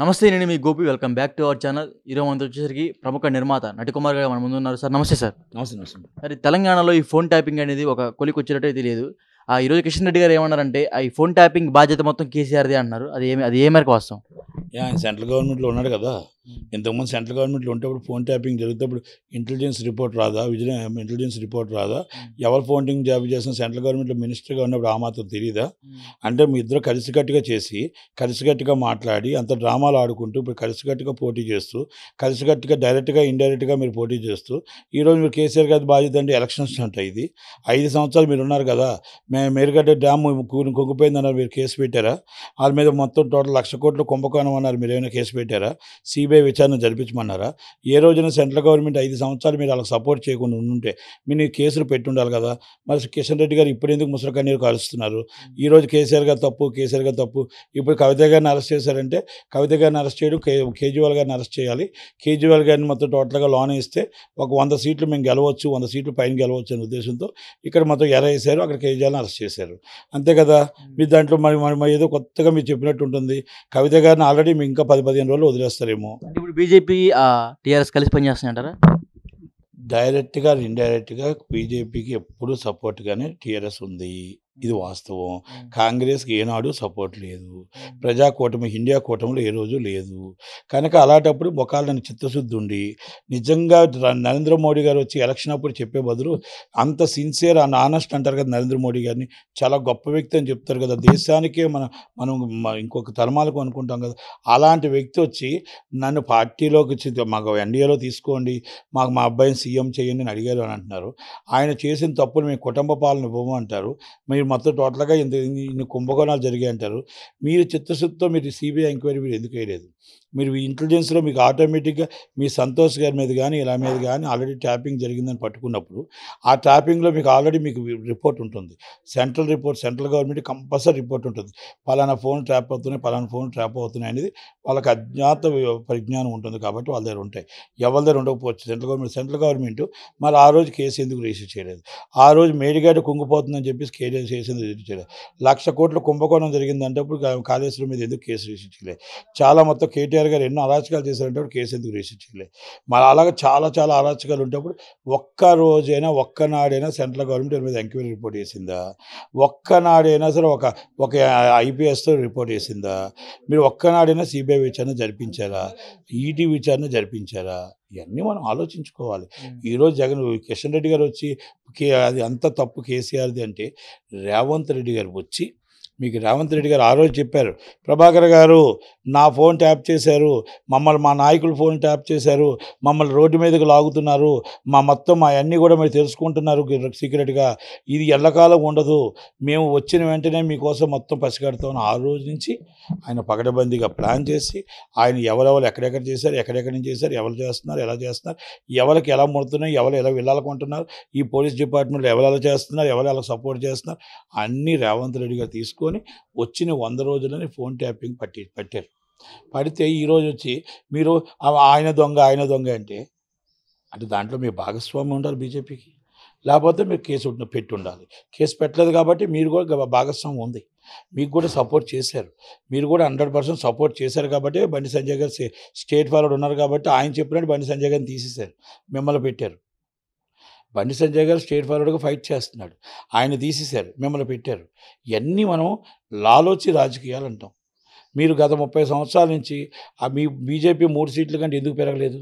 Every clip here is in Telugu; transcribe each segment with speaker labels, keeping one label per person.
Speaker 1: నమస్తే నేను మీ Gopi welcome back to our channel. ఈరోజు మనతో వచ్చేసరికి ప్రముఖ నిర్మాత నటికుమార్ గారు మన ముందు ఉన్నారు. సార్ నమస్తే సార్.
Speaker 2: నమస్తే నమస్తే.
Speaker 1: మరి తెలంగాణలో ఈ ఫోన్ ట్యాపింగ్ అనేది ఒక కొలికి వచ్చేటట్టే తెలియదు. ఈరోజు కిషన్ రెడ్డి గారు ఏమన్నారంటే ఈ ఫోన్ ట్యాపింగ్ బాధ్యత మొత్తం కేసీఆర్దే అన్నారు. అది ఏ మేరకు వాస్తవం?
Speaker 2: ఆయన సెంట్రల్ గవర్నమెంట్లో ఉన్నాడు కదా. ఇంతకుముందు సెంట్రల్ గవర్నమెంట్లో ఉంటేప్పుడు ఫోన్ ట్యాపింగ్ జరిగేటప్పుడు ఇంటెలిజెన్స్ రిపోర్ట్ రాదా, ఇంటెలిజెన్స్ రిపోర్ట్ రాదా, ఎవరు ఫోన్ ట్యాపింగ్ జాబ్ చేసిన సెంట్రల్ గవర్నమెంట్లో మినిస్టర్గా ఉన్నప్పుడు ఆ మాత్రం తెలియదా? అంటే మీ ఇద్దరు కలిసికట్టుగా చేసి కలిసికట్టుగా మాట్లాడి అంత డ్రామాలు ఆడుకుంటూ ఇప్పుడు కలిసికట్టుగా పోటీ చేస్తూ కలిసికట్టుగా డైరెక్ట్గా ఇండైరెక్ట్గా మీరు పోటీ చేస్తూ ఈరోజు మీరు కేసీఆర్ గారి బాధ్యత అంటే ఎలక్షన్స్ ఉంటాయి. ఇది 5 సంవత్సరాలు మీరు ఉన్నారు కదా. మేరుగడ్డ డ్యామ్ కుంగిపోయిందన్నారు, మీరు కేసు పెట్టారా? వాళ్ళ మీద మొత్తం టోటల్ 1,00,000 కోట్లు కుంభకోణం అన్నారు, మీరు ఏమైనా కేసు పెట్టారా? సిబిఐ విచారణ జరిపించమన్నారా? ఏ రోజున సెంట్రల్ గవర్నమెంట్ 5 సంవత్సరాలు మీరు వాళ్ళకి సపోర్ట్ చేయకుండా ఉంటే మీరు కేసులు పెట్టి ఉండాలి కదా. మరి కిషన్ రెడ్డి గారు ఇప్పుడు ఎందుకు ముసలి కన్నీరు కాలుస్తున్నారు? ఈరోజు కేసీఆర్ గారు తప్పు. ఇప్పుడు కవిత గారిని అరెస్ట్ చేశారంటే కవిత గారిని అరెస్ట్ చేయడం, కేజ్రీవాల్ గారిని అరెస్ట్ చేయాలి. కేజ్రీవాల్ గారిని మొత్తం టోటల్గా లోన్ ఇస్తే ఒక 100 సీట్లు మేము గెలవచ్చు, 100 సీట్లు పైన గెలవచ్చు అనే ఉద్దేశంతో ఇక్కడ మొత్తం వేశారు, అక్కడ కేజ్రీవాల్ని అరెస్ట్ చేశారు. అంతే కదా. మీరు దాంట్లో మరి ఏదో కొత్తగా మీరు చెప్పినట్టు ఉంటుంది. కవిత గారిని ఆల్రెడీ మీకు ఇంకా 10-15 రోజులు వదిలేస్తారేమో.
Speaker 1: ఇప్పుడు బీజేపీ టీఆర్ఎస్ కలిసి పనిచేస్తున్నాయంటారా?
Speaker 2: డైరెక్ట్గా ఇండైరెక్ట్గా బీజేపీకి ఎప్పుడు సపోర్ట్గానే టీఆర్ఎస్ ఉంది. ఇది వాస్తవం. కాంగ్రెస్కి ఏనాడు సపోర్ట్ లేదు. ప్రజాకూటమి ఇండియా కూటమిలో ఏ రోజు లేదు. కనుక అలాంటప్పుడు మొఖాలని చిత్తశుద్ధి ఉండి నిజంగా నరేంద్ర మోడీ గారు వచ్చి ఎలక్షన్ అప్పుడు చెప్పే బదులు అంత సిన్సియర్ అండ్ ఆనెస్ట్ అంటారు కదా నరేంద్ర మోడీ గారిని, చాలా గొప్ప వ్యక్తి అని చెప్తారు కదా. దేశానికే మనం ఇంకొక తలమాలకు అనుకుంటాం కదా. అలాంటి వ్యక్తి వచ్చి నన్ను పార్టీలోకి మాకు ఎన్డీఏలో తీసుకోండి, మాకు మా అబ్బాయిని సీఎం చేయండి అని అడిగారు అని అంటున్నారు. ఆయన చేసిన తప్పులు మేము కుటుంబ పాలన ఇవ్వము అంటారు. మీరు మొత్తం టోటల్గా ఇన్ని కుంభకోణాలు జరిగాయి అంటారు. మీరు చిత్తశుద్ధితో మీరు సిబిఐ ఎంక్వైరీ మీరు ఎందుకు వేయలేదు? మీరు ఇంటెలిజెన్స్లో మీకు ఆటోమేటిక్గా మీ సంతోష్ గారి మీద కానీ ఇలా మీద కానీ ఆల్రెడీ ట్యాపింగ్ జరిగిందని పట్టుకున్నప్పుడు ఆ ట్యాపింగ్లో మీకు ఆల్రెడీ మీకు రిపోర్ట్ ఉంటుంది. సెంట్రల్ గవర్నమెంట్ కంపల్సరీ రిపోర్ట్ ఉంటుంది. పలానా ఫోన్ ట్రాప్ అవుతున్నాయి అనేది వాళ్ళకి అజ్ఞాత పరిజ్ఞానం ఉంటుంది కాబట్టి వాళ్ళ దగ్గర ఉంటాయి. ఎవరి దగ్గర ఉండకపోవచ్చు. సెంట్రల్ గవర్నమెంట్ మరి ఆ రోజు కేసు ఎందుకు రిజిస్టర్ చేయలేదు? ఆ రోజు మేడిగడ్డ కుంగిపోతుందని చెప్పేసి కేసు రిజిస్టర్ చేయలేదు. 1,00,000 కోట్ల కుంభకోణం జరిగిందంటే అప్పుడు కాళేశ్వరం మీద ఎందుకు కేసు రిజిస్టర్ చేయలేదు? చాలా మొత్తం కేటీఆర్ గారు ఎన్నో అరాచకాలు చేశారంటే కేసు ఎందుకు రిజిస్టర్ చేయలేదు? మరి అలాగే చాలా అరాచకాలు ఉంటప్పుడు ఒక్కనాడైనా సెంట్రల్ గవర్నమెంట్ మీద ఎంక్వైరీ రిపోర్ట్ చేసిందా? ఒక్కనాడైనా సరే ఒక ఐపీఎస్తో రిపోర్ట్ చేసిందా? మీరు ఒక్కనాడైనా సిబిఐ విచారణ జరిపించారా? ఈటీ విచారణ జరిపించారా? ఇవన్నీ మనం ఆలోచించుకోవాలి. ఈరోజు కిషన్ రెడ్డి గారు వచ్చి అది అంత తప్పు కేసీఆర్ది అంటే రేవంత్ రెడ్డి గారు వచ్చి మీకు రేవంత్ రెడ్డి గారు ఆ రోజు చెప్పారు, ప్రభాకర్ గారు నా ఫోన్ ట్యాప్ చేశారు, మా నాయకులు ఫోన్ ట్యాప్ చేశారు, మమ్మల్ని రోడ్డు మీదకి లాగుతున్నారు, మొత్తం అన్నీ కూడా మీరు తెలుసుకుంటున్నారు సీక్రెట్గా, ఇది ఎల్లకాలం ఉండదు, మేము వచ్చిన వెంటనే మీకోసం మొత్తం పసిగడతాం. ఆ రోజు నుంచి ఆయన పకడ్బందీగా ప్లాన్ చేసి ఆయన ఎవరెవరు ఎక్కడెక్కడ చేశారు, ఎక్కడెక్కడి నుంచి చేశారు, ఎవరు చేస్తున్నారు, ఎలా చేస్తున్నారు, ఎవరికి ఎలా ముడుతున్నాయి, ఎవరు ఎలా వెళ్ళాలనుకుంటున్నారు, ఈ పోలీస్ డిపార్ట్మెంట్లో ఎవరు ఎలా చేస్తున్నారు, ఎవరు ఎలా సపోర్ట్ చేస్తున్నారు, అన్నీ రేవంత్ రెడ్డి గారు తీసుకొని వచ్చిన 100 రోజులని ఫోన్ ట్యాపింగ్ పట్టారు. పడితే ఈరోజు వచ్చి మీరు ఆయన దొంగ అంటే దాంట్లో మీ భాగస్వామ్యం ఉండాలి బీజేపీకి. లేకపోతే మీరు కేసు పెట్టి ఉండాలి. కేసు పెట్టలేదు కాబట్టి మీరు కూడా భాగస్వామ్యం ఉంది. మీకు కూడా సపోర్ట్ చేశారు. మీరు కూడా 100% సపోర్ట్ చేశారు కాబట్టి బండి సంజయ్ గారు స్టేట్ ఫార్వర్డ్ ఉన్నారు కాబట్టి ఆయన చెప్పినట్టు బండి సంజయ్ గారిని తీసేశారు, మిమ్మల్ని పెట్టారు. బండి సంజయ్ గారు స్టేట్ ఫార్వర్డ్గా ఫైట్ చేస్తున్నాడు, ఆయన తీసేశారు, మిమ్మల్ని పెట్టారు. ఇవన్నీ మనం లాలోచి రాజకీయాలు అంటాం. మీరు గత 30 సంవత్సరాల నుంచి మీ బీజేపీ 3 సీట్ల కంటే ఎందుకు పెరగలేదు?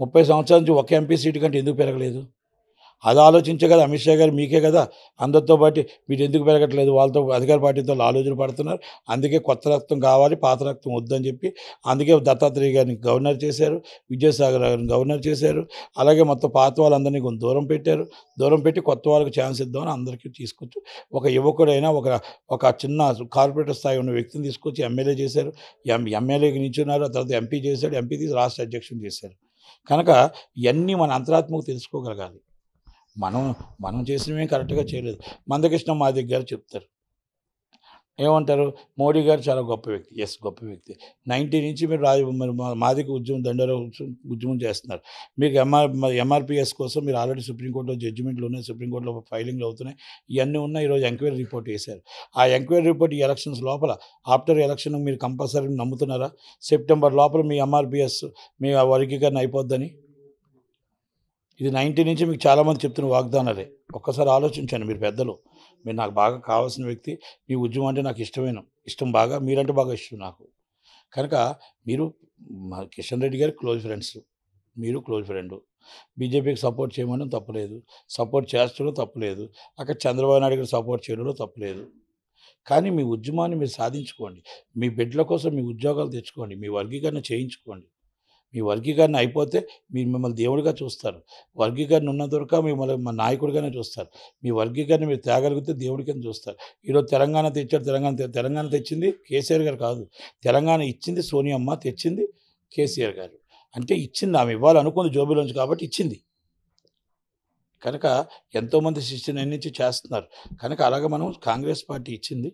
Speaker 2: 30 సంవత్సరాల నుంచి ఒక ఎంపీ సీటు కంటే ఎందుకు పెరగలేదు? అది ఆలోచించే కదా అమిత్ షా గారు, మీకే కదా అందరితో పాటు మీరు ఎందుకు పెరగట్లేదు? వాళ్ళతో అధికార పార్టీతో ఆలోచన పడుతున్నారు. అందుకే కొత్త రక్తం కావాలి, పాత రక్తం వద్దని చెప్పి అందుకే దత్తాత్రేయ గారిని గవర్నర్ చేశారు, విజయసాగర్ గారిని గవర్నర్ చేశారు. అలాగే మొత్తం పాత వాళ్ళందరినీ కొంచెం దూరం పెట్టి కొత్త వాళ్ళకి ఛాన్స్ ఇద్దామని అందరికీ తీసుకొచ్చి ఒక యువకుడైనా ఒక చిన్న కార్పొరేటర్ స్థాయి ఉన్న వ్యక్తిని తీసుకొచ్చి ఎమ్మెల్యే చేశారు. ఎమ్మెల్యేకి నిల్చున్నారు, ఆ తర్వాత ఎంపీ చేశాడు, ఎంపీ తీసి రాష్ట్ర అధ్యక్షుని చేశారు. కనుక ఇవన్నీ మన అంతరాత్మకు తెలుసుకోగలగాలి. మనం చేసినవి కరెక్ట్గా చేయలేదు. మందకృష్ణ మాదిగ గారు చెప్తారు, ఏమంటారు, మోడీ గారు చాలా గొప్ప వ్యక్తి. ఎస్, గొప్ప వ్యక్తి. 90 నుంచి మీరు మరి మాదిగ ఉద్యమం దండోరా ఉద్యమం చేస్తున్నారు. మీకు ఎంఆర్పిఎస్ కోసం మీరు ఆల్రెడీ సుప్రీంకోర్టులో జడ్జిమెంట్లు ఉన్నాయి, సుప్రీంకోర్టులో ఫైలింగ్లు అవుతున్నాయి. ఇవన్నీ ఉన్నాయి. ఈరోజు ఎంక్వైరీ రిపోర్ట్ వేశారు. ఆ ఎంక్వైరీ రిపోర్ట్ ఈ ఎలక్షన్స్ లోపల, ఆఫ్టర్ ఎలక్షన్ మీరు కంపల్సరీ నమ్ముతున్నారా సెప్టెంబర్ లోపల మీ ఎంఆర్పిఎస్ మీ వర్గీకరణ అయిపోద్దని? ఇది 90 నుంచి మీకు చాలామంది చెప్తున్న వాగ్దానాలే. ఒక్కసారి ఆలోచించండి మీరు పెద్దలు. మీరు నాకు బాగా కావాల్సిన వ్యక్తి. మీ ఉద్యమం అంటే నాకు ఇష్టం బాగా, మీరంటే బాగా ఇష్టం నాకు. కనుక మీరు మా కిషన్ రెడ్డి గారు క్లోజ్ ఫ్రెండ్స్, మీరు క్లోజ్ ఫ్రెండు. బీజేపీకి సపోర్ట్ చేయమని తప్పులేదు, సపోర్ట్ చేస్తూ తప్పులేదు. అక్కడ చంద్రబాబు నాయుడు గారు సపోర్ట్ చేయడంలో తప్పులేదు. కానీ మీ ఉద్యమాన్ని మీరు సాధించుకోండి. మీ బిడ్డల కోసం మీ ఉద్యోగాలు తెచ్చుకోండి. మీ వర్గీకరణ చేయించుకోండి. మీ వర్గీకరణ అయిపోతే మీరు మిమ్మల్ని దేవుడిగా చూస్తారు. వర్గీకరణ ఉన్నంత వరకు మిమ్మల్ని మా నాయకుడిగానే చూస్తారు. మీ వర్గీకరణ మీరు తేగలిగితే దేవుడి కింద చూస్తారు. ఈరోజు తెలంగాణ తెచ్చారు. తెలంగాణ తెచ్చింది కేసీఆర్ గారు కాదు. తెలంగాణ ఇచ్చింది సోనియమ్మ, తెచ్చింది కేసీఆర్ గారు. అంటే ఇచ్చింది, ఆమె ఇవ్వాలనుకుంది జోబులోంచి కాబట్టి ఇచ్చింది. కనుక ఎంతోమంది శిష్యుని నుంచి చేస్తున్నారు. కనుక అలాగే మనం కాంగ్రెస్ పార్టీ ఇచ్చింది,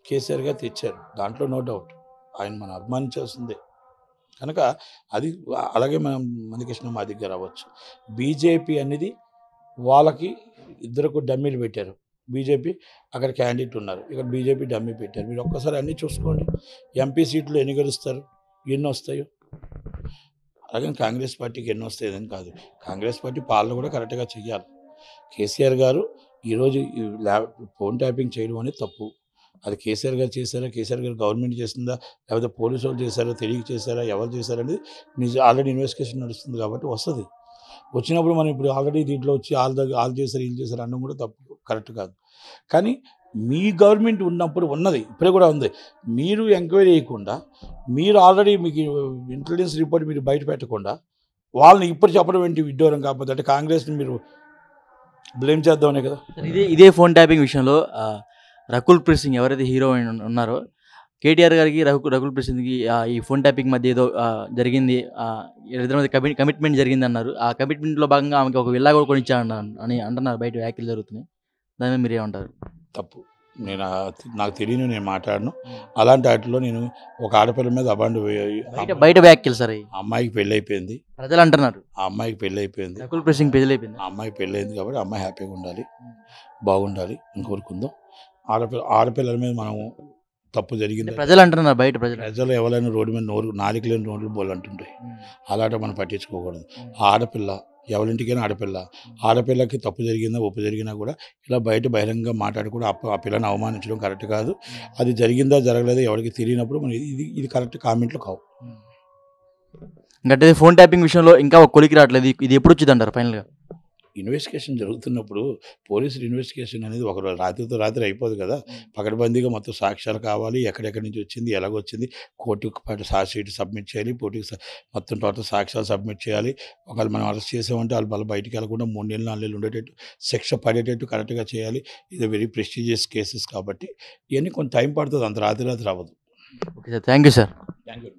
Speaker 2: కేసీఆర్ గారు తెచ్చారు. దాంట్లో నో డౌట్. ఆయన మనం అభిమానించాల్సిందే. కనుక అది అలాగే మనం మందకృష్ణ మా దగ్గర అవ్వచ్చు. బీజేపీ అనేది వాళ్ళకి ఇద్దరికి డమ్మీలు పెట్టారు. బీజేపీ అక్కడ క్యాండిడేట్ ఉన్నారు, ఇక్కడ బీజేపీ డమ్మీ పెట్టారు. మీరు ఒక్కసారి అన్నీ చూసుకోండి. ఎంపీ సీట్లు ఎన్ని గెలుస్తారు, ఎన్ని వస్తాయో. అలాగే కాంగ్రెస్ పార్టీకి ఎన్ని వస్తాయని కాదు, కాంగ్రెస్ పార్టీ పాలన కూడా కరెక్ట్గా చెయ్యాలి. కేసీఆర్ గారు ఈరోజు ఫోన్ ట్యాపింగ్ చేయడం అనేది తప్పు. అది కేసీఆర్ గారు చేశారా, కేసీఆర్ గారు గవర్నమెంట్ చేసిందా, లేకపోతే పోలీసు వాళ్ళు చేశారా, తెలియక చేశారా, ఎవరు చేశారనేది ఆల్రెడీ ఇన్వెస్టిగేషన్ నడుస్తుంది కాబట్టి వస్తుంది. వచ్చినప్పుడు మనం ఇప్పుడు ఆల్రెడీ దీంట్లో వచ్చి వాళ్ళు చేశారు, వీళ్ళు చేశారు అనడం కూడా తప్పు, కరెక్ట్ కాదు. కానీ మీ గవర్నమెంట్ ఉన్నప్పుడు ఉన్నది, ఇప్పుడే కూడా ఉంది. మీరు ఎంక్వైరీ చేయకుండా, మీరు ఆల్రెడీ మీకు ఇంటెలిజెన్స్ రిపోర్ట్ మీరు బయట పెట్టకుండా వాళ్ళని ఇప్పుడు చెప్పడం ఏంటి విడ్డూరం? కాకపోతే అంటే కాంగ్రెస్ని మీరు బ్లేమ్ చేద్దామనే కదా.
Speaker 1: ఇదే ఫోన్ ట్యాపింగ్ విషయంలో రకుల్ ప్రీత్ సింగ్ ఎవరైతే హీరోయిన్ ఉన్నారో, కేటీఆర్ గారికి రకుల్ ప్రీత్ సింగ్కి ఈ ఫోన్ ట్యాపింగ్ మధ్య ఏదో జరిగింది, ఇద్దరి మధ్య కమిట్మెంట్ జరిగింది అన్నారు. ఆ కమిట్మెంట్లో భాగంగా ఆమెకి ఒక విల్లా కూడా కొనిచ్చాను అని అంటున్నారు. బయట వ్యాఖ్యలు జరుగుతున్నాయి. దాని మీద మీరు ఏమంటారు?
Speaker 2: తప్పు. నాకు తెలియని నేను మాట్లాడను. అలాంటి వాటిలో నేను ఒక ఆడపిల్ల మీద
Speaker 1: బయట వ్యాఖ్యలు సార్.
Speaker 2: అమ్మాయికి పెళ్ళి అయిపోయింది,
Speaker 1: ప్రజలు అంటున్నారు.
Speaker 2: ఆ అమ్మాయికి పెళ్ళి అయిపోయింది,
Speaker 1: రకుల్ ప్రీత్ సింగ్ పెళ్ళి అయిపోయింది,
Speaker 2: ఆ అమ్మాయికి పెళ్ళి అయింది కాబట్టి అమ్మాయి హ్యాపీగా ఉండాలి, బాగుండాలి అని కోరుకుందాం. ఆడపిల్లల మీద మనం తప్పు జరిగింది
Speaker 1: ప్రజలు అంటున్నారు. బయట
Speaker 2: ప్రజలు ఎవరైనా రోడ్డు మీద నాలుగు లేని రోడ్లు బోళ్ళు అంటుంటాయి. అలాంటి మనం పట్టించుకోకూడదు. ఆడపిల్ల ఎవరింటికైనా ఆడపిల్లకి తప్పు జరిగిందా, ఒప్పు జరిగినా కూడా ఇలా బయట బహిరంగంగా మాట్లాడుకుంటూ ఆ పిల్లని అవమానించడం కరెక్ట్ కాదు. అది జరిగిందా జరగలేదా ఎవరికి తెలియనప్పుడు మనం ఇది కరెక్ట్ కామెంట్లు కావు.
Speaker 1: అంటే ఫోన్ ట్యాపింగ్ విషయంలో ఇంకా ఒక కొలికి రావట్లేదు. ఇది ఎప్పుడు వచ్చింది అంటారు ఫైనల్గా?
Speaker 2: ఇన్వెస్టిగేషన్ జరుగుతున్నప్పుడు పోలీసులు ఇన్వెస్టిగేషన్ అనేది ఒక రాత్రితో రాత్రి అయిపోదు కదా. పకడ్బందీగా మొత్తం సాక్ష్యాలు కావాలి, ఎక్కడెక్కడి నుంచి వచ్చింది, ఎలాగొచ్చింది, కోర్టుకు ఛార్జ్ షీట్ సబ్మిట్ చేయాలి, కోర్టుకి మొత్తం టోటల్ సాక్ష్యాలు సబ్మిట్ చేయాలి. ఒకవేళ మనం అరెస్ట్ చేసామంటే వాళ్ళు బయటికి వెళ్ళకుండా 3 నెలలు 4 నెలలు ఉండేటట్టు, శిక్ష పడేటట్టు కరెక్ట్గా చేయాలి. ఇది వెరీ ప్రెస్టీజియస్ కేసెస్ కాబట్టి ఇవన్నీ కొంచెం టైం పడుతుంది, అంత రాత్రి అవ్వదు.
Speaker 1: Okay sir, thank you sir.
Speaker 2: Thank you.